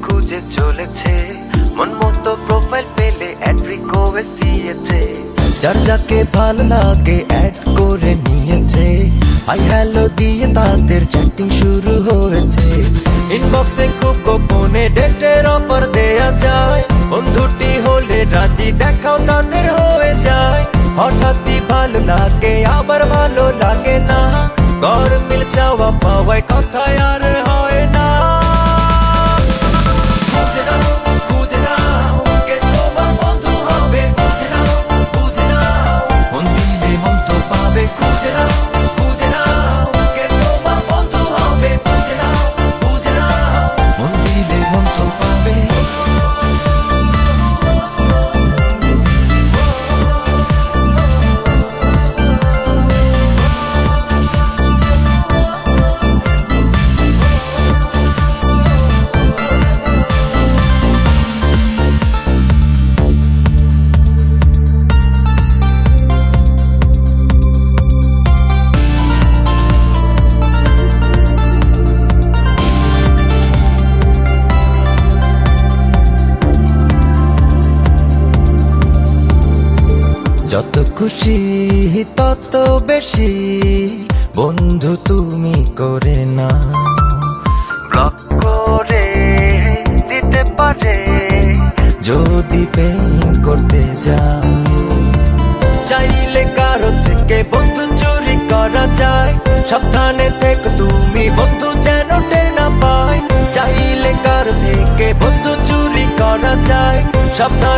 খুঁজে চলেছে, মন মতো প্রোফাইল পেলে অ্যাড রিকোয়েস্ট দিয়েছে। যার যাকে ভালো লাগে অ্যাড করে নিয়েছে, হাই হ্যালো দিয়ে তাদের চ্যাটিং শুরু হয়েছে। ইনবক্সে খুব গোপনে ডেটের অফার দেয়া যায়, বন্ধুটি হলে রাজি দেখাও তাদের হয়ে যায়। হঠাৎই ভালো লাগে আবার ভালো লাগে না, গরমিল চাওয়া পাওয়ায় কথায় আর হয় না। বুঝে নাও, বুঝে নাও, কে তোমার বন্ধু হবে, বুঝে নাও, বুঝে নাও, মন দিলে মন তো পাবে। খুঁজে নাও, বুঝে নাও, কে তোমার বন্ধু হবে, বুঝে নাও, বুঝে নাও, মন দিলে মন তো পাবে। যত খুশি তত বেশি বন্ধু তুমি করে না, ব্লক করে দিতে পারে যদি পেইন করতে যাও। চাইলে কারো থেকে বন্ধু চুরি করা যায়, সাবধানে থেকে তুমি বন্ধু যেন টের না পায়। চাইলে কারো থেকে বন্ধু চুরি করা যায়, সাবধানে